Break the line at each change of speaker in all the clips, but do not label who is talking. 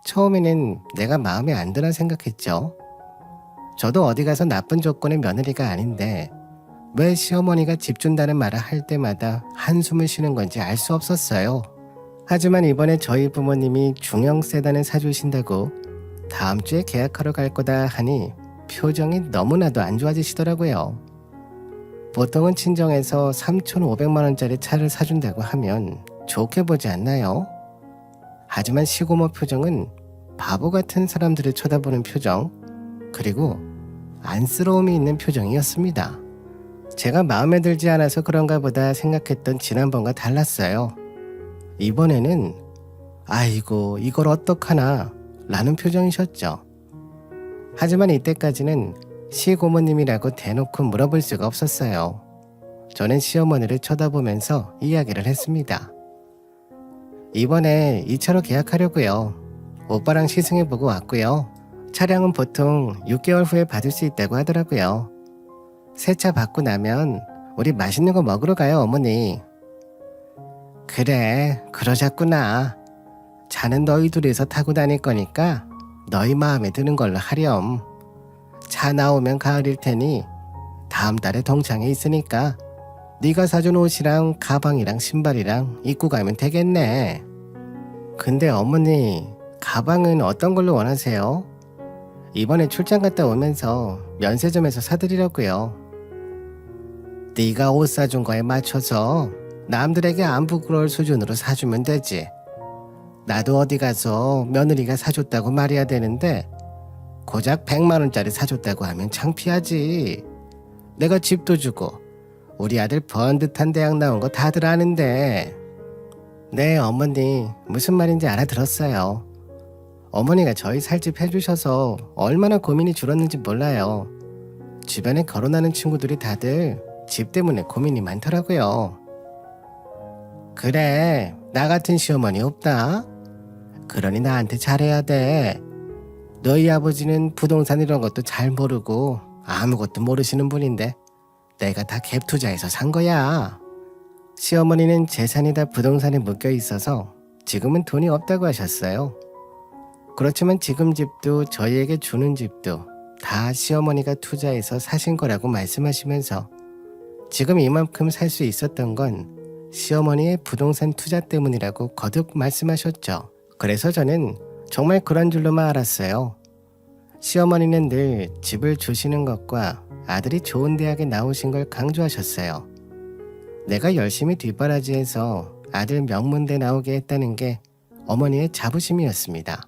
처음에는 내가 마음에 안 드나 생각했죠. 저도 어디 가서 나쁜 조건의 며느리가 아닌데 왜 시어머니가 집 준다는 말을 할 때마다 한숨을 쉬는 건지 알 수 없었어요. 하지만 이번에 저희 부모님이 중형 세단을 사주신다고 다음 주에 계약하러 갈 거다 하니 표정이 너무나도 안 좋아지시더라고요. 보통은 친정에서 3,500만 원짜리 차를 사준다고 하면 좋게 보지 않나요? 하지만 시고모 표정은 바보 같은 사람들을 쳐다보는 표정, 그리고 안쓰러움이 있는 표정이었습니다. 제가 마음에 들지 않아서 그런가 보다 생각했던 지난번과 달랐어요. 이번에는 아이고 이걸 어떡하나 라는 표정이셨죠. 하지만 이때까지는 시고모님이라고 대놓고 물어볼 수가 없었어요. 저는 시어머니를 쳐다보면서 이야기를 했습니다. 이번에 이 차로 계약하려고요. 오빠랑 시승해보고 왔고요. 차량은 보통 6개월 후에 받을 수 있다고 하더라고요. 새 차 받고 나면 우리 맛있는 거 먹으러 가요, 어머니. 그래, 그러자꾸나. 차는 너희 둘이서 타고 다닐 거니까 너희 마음에 드는 걸로 하렴. 차 나오면 가을일 테니 다음 달에 동창회 있으니까 네가 사준 옷이랑 가방이랑 신발이랑 입고 가면 되겠네. 근데 어머니, 가방은 어떤 걸로 원하세요? 이번에 출장 갔다 오면서 면세점에서 사드리려고요. 네가 옷 사준 거에 맞춰서 남들에게 안 부끄러울 수준으로 사주면 되지. 나도 어디 가서 며느리가 사줬다고 말해야 되는데 고작 100만 원짜리 사줬다고 하면 창피하지. 내가 집도 주고 우리 아들 번듯한 대학 나온 거 다들 아는데. 네, 어머니, 무슨 말인지 알아들었어요. 어머니가 저희 살집 해주셔서 얼마나 고민이 줄었는지 몰라요. 주변에 결혼하는 친구들이 다들 집 때문에 고민이 많더라고요. 그래, 나 같은 시어머니 없다. 그러니 나한테 잘해야 돼. 너희 아버지는 부동산 이런 것도 잘 모르고 아무것도 모르시는 분인데 내가 다 갭 투자해서 산 거야. 시어머니는 재산이 다 부동산에 묶여 있어서 지금은 돈이 없다고 하셨어요. 그렇지만 지금 집도 저희에게 주는 집도 다 시어머니가 투자해서 사신 거라고 말씀하시면서 지금 이만큼 살 수 있었던 건 시어머니의 부동산 투자 때문이라고 거듭 말씀하셨죠. 그래서 저는 정말 그런 줄로만 알았어요. 시어머니는 늘 집을 주시는 것과 아들이 좋은 대학에 나오신 걸 강조하셨어요. 내가 열심히 뒷바라지해서 아들 명문대 나오게 했다는 게 어머니의 자부심이었습니다.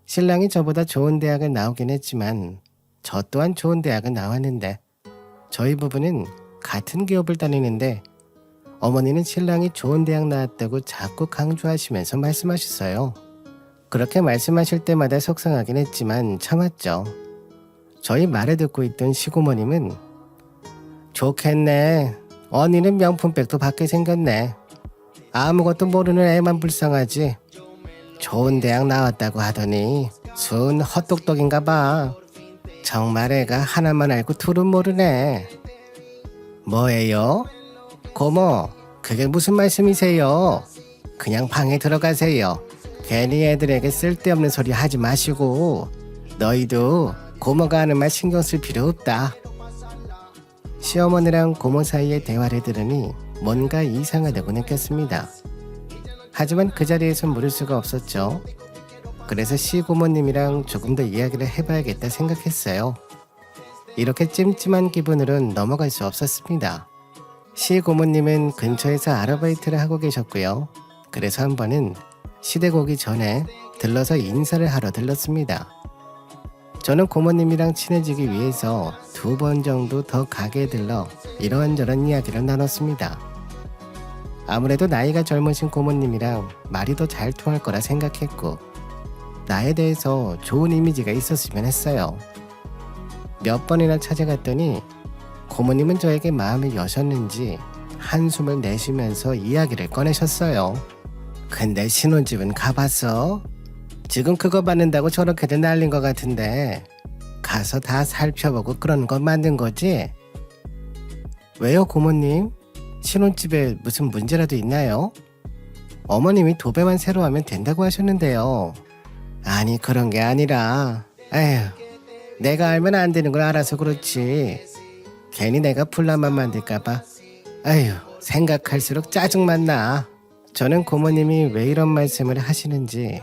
신랑이 저보다 좋은 대학을 나오긴 했지만 저 또한 좋은 대학을 나왔는데 저희 부부는 같은 기업을 다니는데 어머니는 신랑이 좋은 대학 나왔다고 자꾸 강조하시면서 말씀하셨어요. 그렇게 말씀하실 때마다 속상하긴 했지만 참았죠. 저희 말을 듣고 있던 시고모님은 좋겠네. 언니는 명품백도 받게 생겼네. 아무것도 모르는 애만 불쌍하지. 좋은 대학 나왔다고 하더니 순 헛똑똑인가 봐. 정말 애가 하나만 알고 둘은 모르네. 뭐예요? 고모, 그게 무슨 말씀이세요? 그냥 방에 들어가세요. 괜히 애들에게 쓸데없는 소리 하지 마시고 너희도 고모가 하는 말 신경 쓸 필요 없다. 시어머니랑 고모 사이의 대화를 들으니 뭔가 이상하다고 느꼈습니다. 하지만 그 자리에선 물을 수가 없었죠. 그래서 시고모님이랑 조금 더 이야기를 해봐야겠다 생각했어요. 이렇게 찜찜한 기분으론 넘어갈 수 없었습니다. 시고모님은 근처에서 아르바이트를 하고 계셨고요. 그래서 한 번은 시댁 오기 전에 들러서 인사를 하러 들렀습니다. 저는 고모님이랑 친해지기 위해서 2번 정도 더 가게에 들러 이런저런 이야기를 나눴습니다. 아무래도 나이가 젊으신 고모님이랑 말이 더 잘 통할 거라 생각했고 나에 대해서 좋은 이미지가 있었으면 했어요. 몇 번이나 찾아갔더니 고모님은 저에게 마음을 여셨는지 한숨을 내쉬면서 이야기를 꺼내셨어요. 근데 신혼집은 가봤어? 지금 그거 받는다고 저렇게들 난린 것 같은데 가서 다 살펴보고 그런 거 만든 거지? 왜요, 고모님? 신혼집에 무슨 문제라도 있나요? 어머님이 도배만 새로 하면 된다고 하셨는데요. 아니 그런 게 아니라 에휴 내가 알면 안 되는 걸 알아서 그렇지. 괜히 내가 분란만 만들까봐. 에휴 생각할수록 짜증만 나. 저는 고모님이 왜 이런 말씀을 하시는지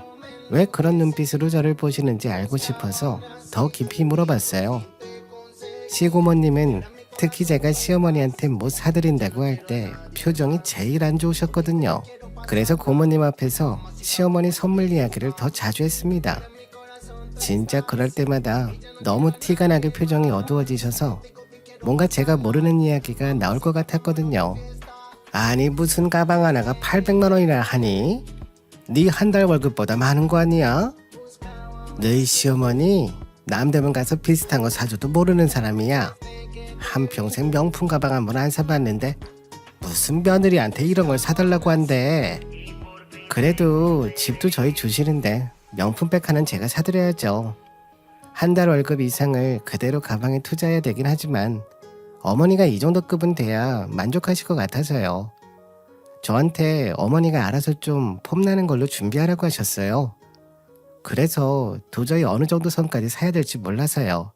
왜 그런 눈빛으로 저를 보시는지 알고 싶어서 더 깊이 물어봤어요. 시고모님은 특히 제가 시어머니한테 뭐 사드린다고 할 때 표정이 제일 안 좋으셨거든요. 그래서 고모님 앞에서 시어머니 선물 이야기를 더 자주 했습니다. 진짜 그럴 때마다 너무 티가 나게 표정이 어두워지셔서 뭔가 제가 모르는 이야기가 나올 것 같았거든요. 아니 무슨 가방 하나가 800만 원이나 하니? 네 한 달 월급보다 많은 거 아니야? 너희 시어머니 남대문 가서 비슷한 거 사줘도 모르는 사람이야. 한평생 명품 가방 한 번 안 사봤는데 무슨 며느리한테 이런 걸 사달라고 한대. 그래도 집도 저희 주시는데 명품백 하나는 제가 사드려야죠. 한 달 월급 이상을 그대로 가방에 투자해야 되긴 하지만 어머니가 이 정도 급은 돼야 만족하실 것 같아서요. 저한테 어머니가 알아서 좀 폼나는 걸로 준비하라고 하셨어요. 그래서 도저히 어느 정도 선까지 사야 될지 몰라서요.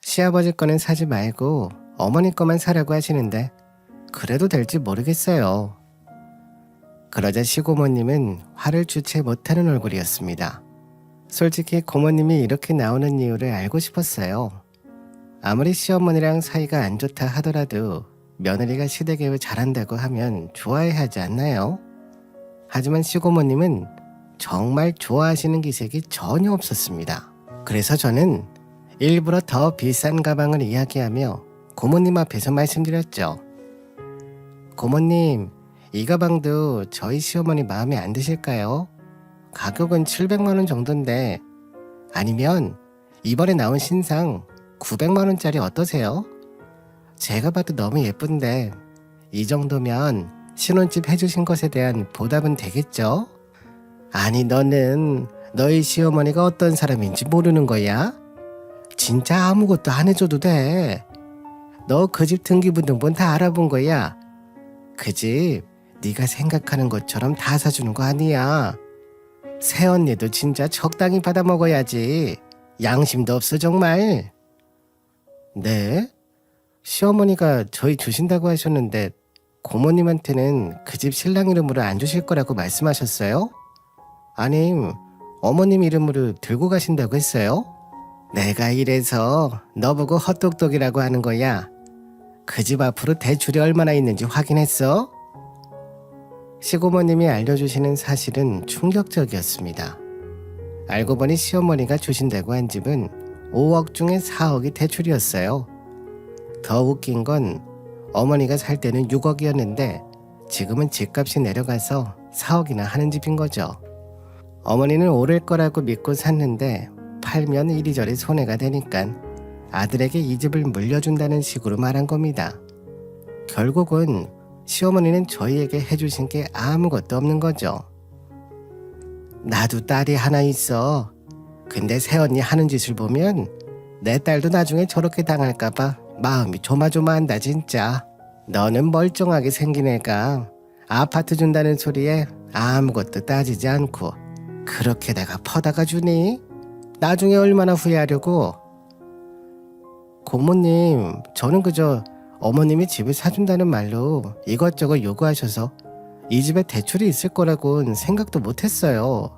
시아버지 거는 사지 말고 어머니 거만 사라고 하시는데 그래도 될지 모르겠어요. 그러자 시고모님은 화를 주체 못하는 얼굴이었습니다. 솔직히 고모님이 이렇게 나오는 이유를 알고 싶었어요. 아무리 시어머니랑 사이가 안 좋다 하더라도 며느리가 시댁에 잘한다고 하면 좋아해야 하지 않나요? 하지만 시고모님은 정말 좋아하시는 기색이 전혀 없었습니다. 그래서 저는 일부러 더 비싼 가방을 이야기하며 고모님 앞에서 말씀드렸죠. 고모님, 이 가방도 저희 시어머니 마음에 안 드실까요? 가격은 700만 원 정도인데 아니면 이번에 나온 신상 900만 원짜리 어떠세요? 제가 봐도 너무 예쁜데 이 정도면 신혼집 해주신 것에 대한 보답은 되겠죠? 아니 너는 너희 시어머니가 어떤 사람인지 모르는 거야? 진짜 아무것도 안 해줘도 돼. 너 그 집 등기부등본 다 알아본 거야. 그 집 네가 생각하는 것처럼 다 사주는 거 아니야. 새언니도 진짜 적당히 받아 먹어야지. 양심도 없어 정말. 네? 시어머니가 저희 주신다고 하셨는데 고모님한테는 그 집 신랑 이름으로 안 주실 거라고 말씀하셨어요? 아님 어머님 이름으로 들고 가신다고 했어요? 내가 이래서 너보고 헛똑똑이라고 하는 거야. 그 집 앞으로 대출이 얼마나 있는지 확인했어? 시고모님이 알려주시는 사실은 충격적이었습니다. 알고 보니 시어머니가 주신다고 한 집은 5억 중에 4억이 대출이었어요. 더 웃긴 건 어머니가 살 때는 6억이었는데 지금은 집값이 내려가서 4억이나 하는 집인 거죠. 어머니는 오를 거라고 믿고 샀는데 팔면 이리저리 손해가 되니까 아들에게 이 집을 물려준다는 식으로 말한 겁니다. 결국은 시어머니는 저희에게 해주신 게 아무것도 없는 거죠. 나도 딸이 하나 있어. 근데 새언니 하는 짓을 보면 내 딸도 나중에 저렇게 당할까봐 마음이 조마조마한다 진짜. 너는 멀쩡하게 생긴 애가 아파트 준다는 소리에 아무것도 따지지 않고 그렇게다가 퍼다가 주니? 나중에 얼마나 후회하려고. 고모님, 저는 그저 어머님이 집을 사준다는 말로 이것저것 요구하셔서 이 집에 대출이 있을 거라고는 생각도 못했어요.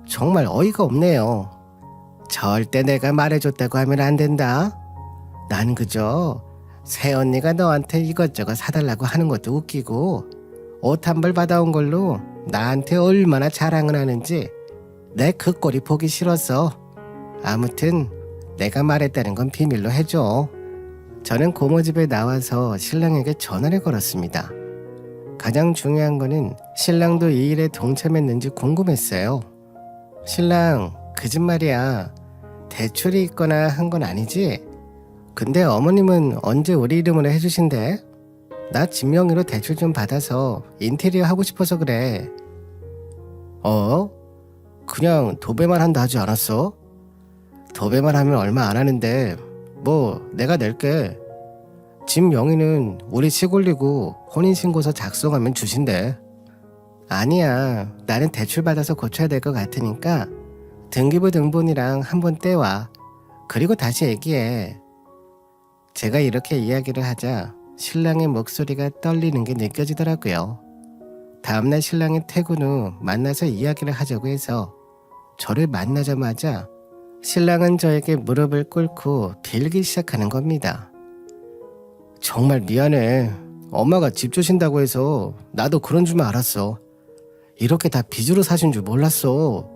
정말 어이가 없네요. 절대 내가 말해줬다고 하면 안 된다. 난 그저 새언니가 너한테 이것저것 사달라고 하는 것도 웃기고 옷 한 벌 받아온 걸로 나한테 얼마나 자랑을 하는지 내 그 꼴이 보기 싫어서. 아무튼 내가 말했다는 건 비밀로 해줘. 저는 고모 집에 나와서 신랑에게 전화를 걸었습니다. 가장 중요한 거는 신랑도 이 일에 동참했는지 궁금했어요. 신랑, 그 집 말이야. 대출이 있거나 한 건 아니지? 근데 어머님은 언제 우리 이름으로 해주신대? 나 집 명의로 대출 좀 받아서 인테리어 하고 싶어서 그래. 그냥 도배만 한다 하지 않았어? 도배만 하면 얼마 안 하는데 뭐 내가 낼게. 집 명의는 우리 시골리고 혼인신고서 작성하면 주신대. 아니야, 나는 대출 받아서 고쳐야 될 것 같으니까 등기부 등본이랑 한번 떼와. 그리고 다시 얘기해. 제가 이렇게 이야기를 하자 신랑의 목소리가 떨리는 게 느껴지더라고요. 다음날 신랑이 퇴근 후 만나서 이야기를 하자고 해서 저를 만나자마자 신랑은 저에게 무릎을 꿇고 빌기 시작하는 겁니다. 정말 미안해. 엄마가 집 주신다고 해서 나도 그런 줄만 알았어. 이렇게 다 빚으로 사신 줄 몰랐어.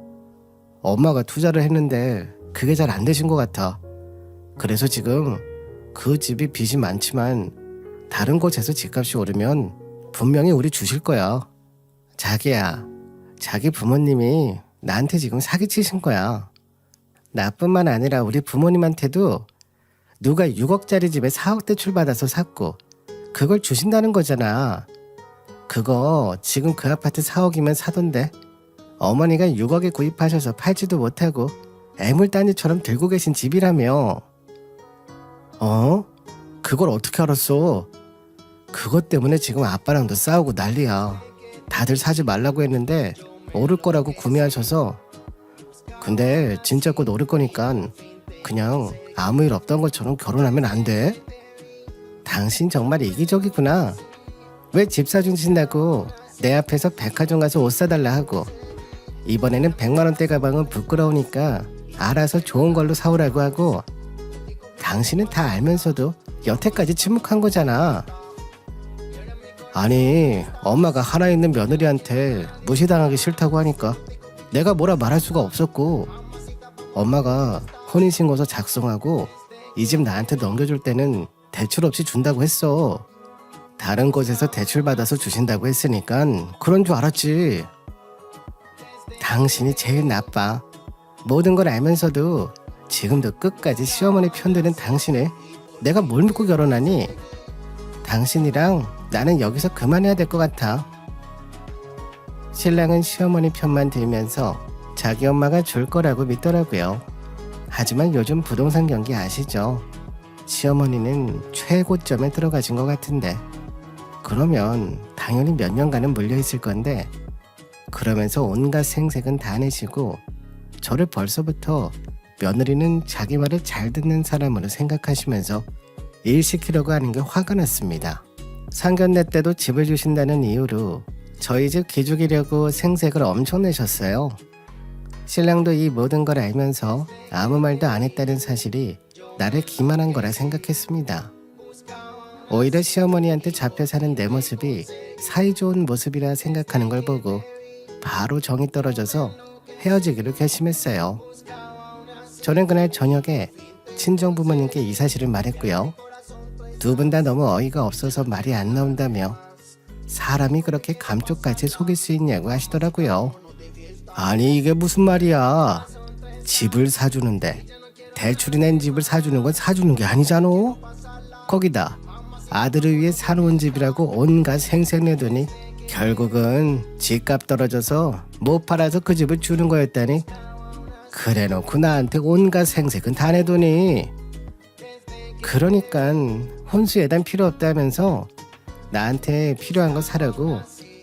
엄마가 투자를 했는데 그게 잘 안 되신 것 같아. 그래서 지금 그 집이 빚이 많지만 다른 곳에서 집값이 오르면 분명히 우리 주실 거야. 자기야, 자기 부모님이 나한테 지금 사기치신 거야. 나뿐만 아니라 우리 부모님한테도 누가 6억짜리 집에 4억 대출 받아서 샀고 그걸 주신다는 거잖아. 그거 지금 그 아파트 4억이면 사던데 어머니가 6억에 구입하셔서 팔지도 못하고 애물단지처럼 들고 계신 집이라며. 어? 그걸 어떻게 알았어? 그것 때문에 지금 아빠랑도 싸우고 난리야. 다들 사지 말라고 했는데 오를 거라고 구매하셔서. 근데 진짜 곧 오를 거니까 그냥 아무 일 없던 것처럼 결혼하면 안 돼? 당신 정말 이기적이구나. 왜 집 사주신다고 내 앞에서 백화점 가서 옷 사달라 하고 이번에는 100만원대 가방은 부끄러우니까 알아서 좋은 걸로 사오라고 하고. 당신은 다 알면서도 여태까지 침묵한 거잖아. 아니, 엄마가 하나 있는 며느리한테 무시당하기 싫다고 하니까 내가 뭐라 말할 수가 없었고, 엄마가 혼인신고서 작성하고 이 집 나한테 넘겨줄 때는 대출 없이 준다고 했어. 다른 곳에서 대출 받아서 주신다고 했으니까 그런 줄 알았지. 당신이 제일 나빠. 모든 걸 알면서도 지금도 끝까지 시어머니 편드는 당신을 내가 뭘 믿고 결혼하니? 당신이랑 나는 여기서 그만해야 될 것 같아. 신랑은 시어머니 편만 들면서 자기 엄마가 줄 거라고 믿더라고요. 하지만 요즘 부동산 경기 아시죠? 시어머니는 최고점에 들어가신 것 같은데 그러면 당연히 몇 년간은 물려있을 건데 그러면서 온갖 생색은 다 내시고 저를 벌써부터 며느리는 자기 말을 잘 듣는 사람으로 생각하시면서 일 시키려고 하는 게 화가 났습니다. 상견례 때도 집을 주신다는 이유로 저희 집 기죽이려고 생색을 엄청 내셨어요. 신랑도 이 모든 걸 알면서 아무 말도 안 했다는 사실이 나를 기만한 거라 생각했습니다. 오히려 시어머니한테 잡혀 사는 내 모습이 사이좋은 모습이라 생각하는 걸 보고 바로 정이 떨어져서 헤어지기로 결심했어요. 저는 그날 저녁에 친정 부모님께 이 사실을 말했고요. 두 분 다 너무 어이가 없어서 말이 안 나온다며 사람이 그렇게 감쪽같이 속일 수 있냐고 하시더라고요. 아니 이게 무슨 말이야. 집을 사주는데 대출이 낸 집을 사주는 건 사주는 게 아니잖아. 거기다 아들을 위해 사놓은 집이라고 온갖 생색 내더니 결국은 집값 떨어져서 못 팔아서 그 집을 주는 거였다니. 그래놓고 나한테 온갖 생색은 다 내더니. 그러니까 혼수예단 필요 없다면서 나한테 필요한 거 사라고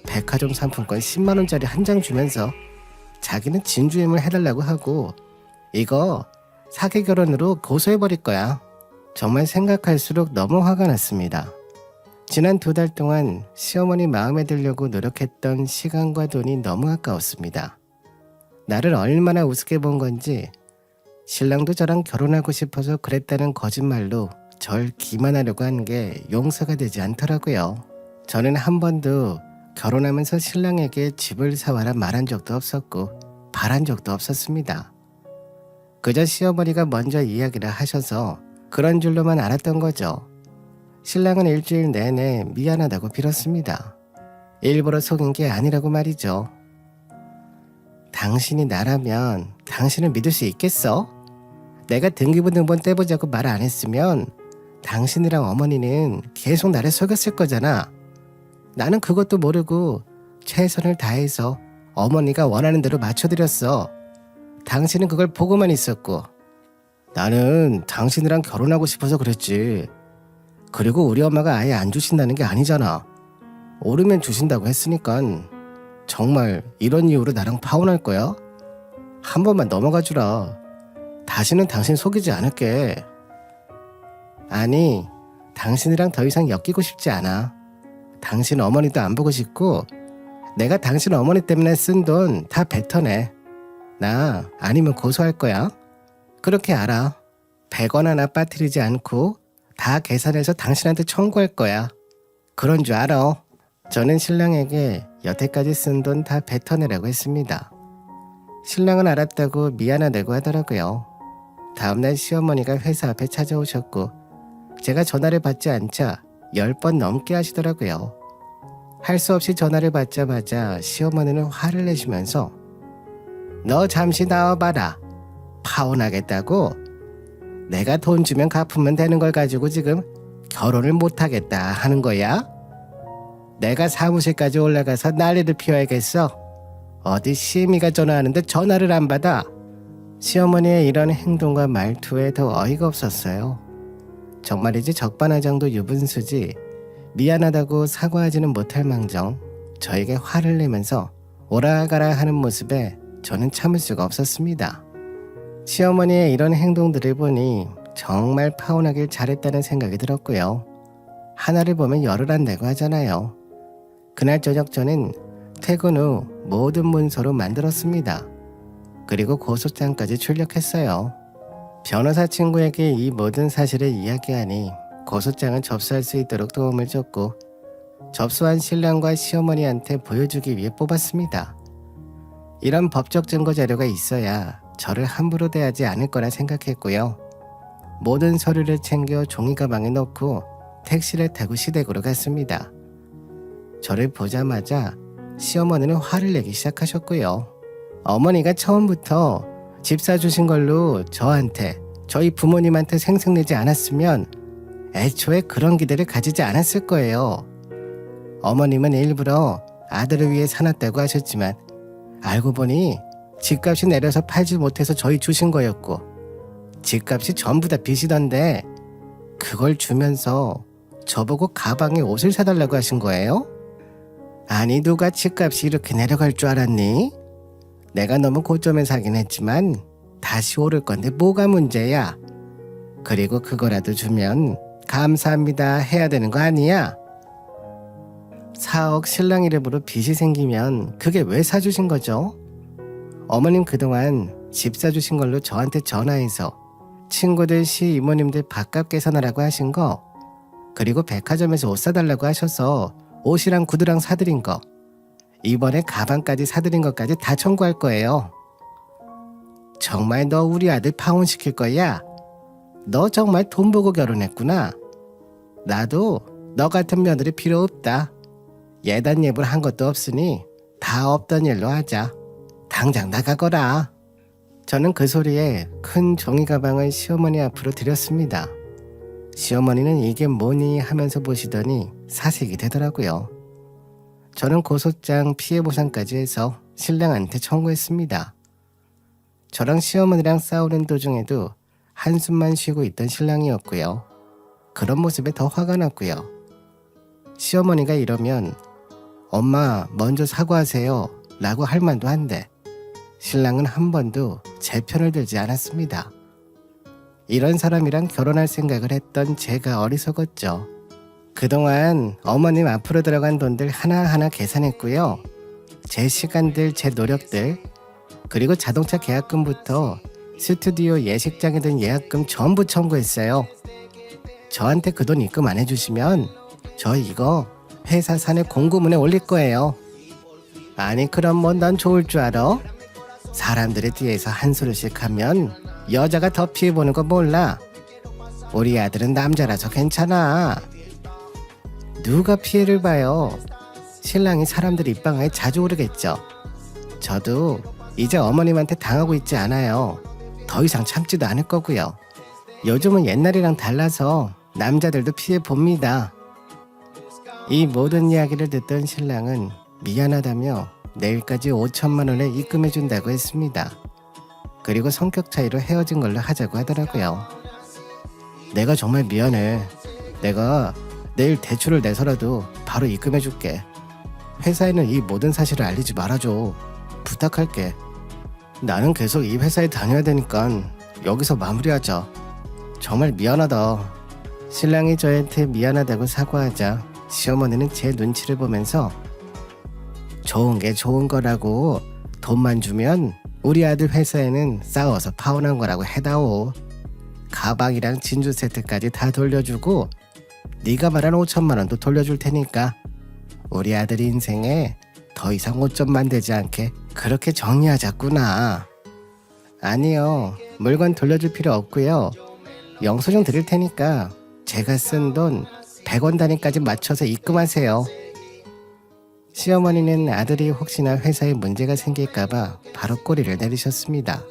백화점 상품권 10만원짜리 한 장 주면서 자기는 진주임을 해달라고 하고 이거 사기 결혼으로 고소해버릴 거야. 정말 생각할수록 너무 화가 났습니다. 지난 2달 동안 시어머니 마음에 들려고 노력했던 시간과 돈이 너무 아까웠습니다. 나를 얼마나 우습게 본 건지 신랑도 저랑 결혼하고 싶어서 그랬다는 거짓말로 절 기만하려고 한 게 용서가 되지 않더라고요. 저는 한 번도 결혼하면서 신랑에게 집을 사와라 말한 적도 없었고 바란 적도 없었습니다. 그저 시어머니가 먼저 이야기를 하셔서 그런 줄로만 알았던 거죠. 신랑은 일주일 내내 미안하다고 빌었습니다. 일부러 속인 게 아니라고 말이죠. 당신이 나라면 당신을 믿을 수 있겠어? 내가 등기부 등본 떼보자고 말 안 했으면 당신이랑 어머니는 계속 나를 속였을 거잖아. 나는 그것도 모르고 최선을 다해서 어머니가 원하는 대로 맞춰드렸어. 당신은 그걸 보고만 있었고. 나는 당신이랑 결혼하고 싶어서 그랬지. 그리고 우리 엄마가 아예 안 주신다는 게 아니잖아. 오르면 주신다고 했으니까 정말 이런 이유로 나랑 파혼할 거야? 한 번만 넘어가 주라. 다시는 당신 속이지 않을게. 아니, 당신이랑 더 이상 엮이고 싶지 않아. 당신 어머니도 안 보고 싶고 내가 당신 어머니 때문에 쓴 돈 다 뱉어내. 나 아니면 고소할 거야. 그렇게 알아. 100원 하나 빠뜨리지 않고 다 계산해서 당신한테 청구할 거야. 그런 줄 알아. 저는 신랑에게 여태까지 쓴 돈 다 뱉어내라고 했습니다. 신랑은 알았다고 미안하다고 하더라고요. 다음날 시어머니가 회사 앞에 찾아오셨고 제가 전화를 받지 않자 10번 넘게 하시더라고요. 할 수 없이 전화를 받자마자 시어머니는 화를 내시면서 너 잠시 나와봐라. 파혼하겠다고? 내가 돈 주면 갚으면 되는 걸 가지고 지금 결혼을 못하겠다 하는 거야? 내가 사무실까지 올라가서 난리를 피워야겠어. 어디 시애미가 전화하는데 전화를 안 받아. 시어머니의 이런 행동과 말투에 더 어이가 없었어요. 정말이지 적반하장도 유분수지 미안하다고 사과하지는 못할 망정 저에게 화를 내면서 오라가라 하는 모습에 저는 참을 수가 없었습니다. 시어머니의 이런 행동들을 보니 정말 파혼하길 잘했다는 생각이 들었고요. 하나를 보면 열을 안다고 하잖아요. 그날 저녁 저는 퇴근 후 모든 문서로 만들었습니다. 그리고 고소장까지 출력했어요. 변호사 친구에게 이 모든 사실을 이야기하니 고소장을 접수할 수 있도록 도움을 줬고 접수한 신랑과 시어머니한테 보여주기 위해 뽑았습니다. 이런 법적 증거 자료가 있어야 저를 함부로 대하지 않을 거라 생각했고요. 모든 서류를 챙겨 종이 가방에 넣고 택시를 타고 시댁으로 갔습니다. 저를 보자마자 시어머니는 화를 내기 시작하셨고요. 어머니가 처음부터 집 사주신 걸로 저한테, 저희 부모님한테 생색내지 않았으면 애초에 그런 기대를 가지지 않았을 거예요. 어머님은 일부러 아들을 위해 사놨다고 하셨지만 알고 보니 집값이 내려서 팔지 못해서 저희 주신 거였고 집값이 전부 다 빚이던데 그걸 주면서 저보고 가방에 옷을 사달라고 하신 거예요? 아니 누가 집값이 이렇게 내려갈 줄 알았니? 내가 너무 고점에 사긴 했지만 다시 오를 건데 뭐가 문제야? 그리고 그거라도 주면 감사합니다 해야 되는 거 아니야? 4억 신랑 이름으로 빚이 생기면 그게 왜 사주신 거죠? 어머님 그동안 집 사주신 걸로 저한테 전화해서 친구들 시이모님들 밥값 계산하라고 하신 거 그리고 백화점에서 옷 사달라고 하셔서 옷이랑 구두랑 사드린 거 이번에 가방까지 사드린 것까지 다 청구할 거예요. 정말 너 우리 아들 파혼시킬 거야? 너 정말 돈 보고 결혼했구나. 나도 너 같은 며느리 필요 없다. 예단예불 한 것도 없으니 다 없던 일로 하자. 당장 나가거라. 저는 그 소리에 큰 종이 가방을 시어머니 앞으로 드렸습니다. 시어머니는 이게 뭐니 하면서 보시더니 사색이 되더라고요. 저는 고소장 피해보상까지 해서 신랑한테 청구했습니다. 저랑 시어머니랑 싸우는 도중에도 한숨만 쉬고 있던 신랑이었고요. 그런 모습에 더 화가 났고요. 시어머니가 이러면 엄마 먼저 사과하세요 라고 할 만도 한데 신랑은 한 번도 제 편을 들지 않았습니다. 이런 사람이랑 결혼할 생각을 했던 제가 어리석었죠. 그동안 어머님 앞으로 들어간 돈들 하나하나 계산했고요. 제 시간들, 제 노력들, 그리고 자동차 계약금부터 스튜디오 예식장에 든 예약금 전부 청구했어요. 저한테 그 돈 입금 안 해주시면 저 이거 회사 사내 공고문에 올릴 거예요. 아니 그럼 뭐 넌 좋을 줄 알아? 사람들의 뒤에서 한 소리씩 하면 여자가 더 피해보는 거 몰라. 우리 아들은 남자라서 괜찮아. 누가 피해를 봐요. 신랑이 사람들 입방아에 자주 오르겠죠. 저도 이제 어머님한테 당하고 있지 않아요. 더 이상 참지도 않을 거고요. 요즘은 옛날이랑 달라서 남자들도 피해 봅니다. 이 모든 이야기를 듣던 신랑은 미안하다며 내일까지 5천만 원을 입금해 준다고 했습니다. 그리고 성격 차이로 헤어진 걸로 하자고 하더라고요. 내가 정말 미안해. 내가 내일 대출을 내서라도 바로 입금해 줄게. 회사에는 이 모든 사실을 알리지 말아줘. 부탁할게. 나는 계속 이 회사에 다녀야 되니까 여기서 마무리하자. 정말 미안하다. 신랑이 저한테 미안하다고 사과하자 시어머니는 제 눈치를 보면서 좋은 게 좋은 거라고, 돈만 주면 우리 아들 회사에는 싸워서 파혼한 거라고 해다오. 가방이랑 진주 세트까지 다 돌려주고 네가 말한 5천만 원도 돌려줄 테니까 우리 아들 인생에 더 이상 오점만 되지 않게 그렇게 정리하자꾸나. 아니요, 물건 돌려줄 필요 없고요. 영수증 드릴 테니까 제가 쓴 돈 100원 단위까지 맞춰서 입금하세요. 시어머니는 아들이 혹시나 회사에 문제가 생길까봐 바로 꼬리를 내리셨습니다.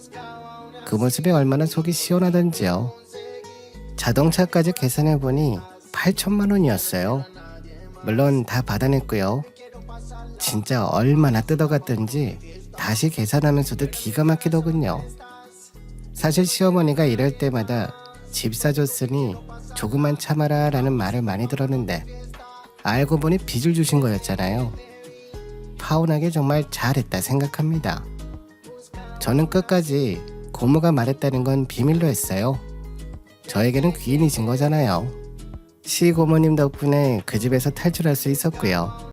그 모습에 얼마나 속이 시원하던지요. 자동차까지 계산해보니 8천만 원이었어요. 물론 다 받아냈고요. 진짜 얼마나 뜯어갔던지 다시 계산하면서도 기가 막히더군요. 사실 시어머니가 이럴 때마다 집 사줬으니 조금만 참아라 라는 말을 많이 들었는데 알고 보니 빚을 주신 거였잖아요. 파혼하게 정말 잘했다 생각합니다. 저는 끝까지 고모가 말했다는 건 비밀로 했어요. 저에게는 귀인이신 거잖아요. 시고모님 덕분에 그 집에서 탈출할 수 있었고요.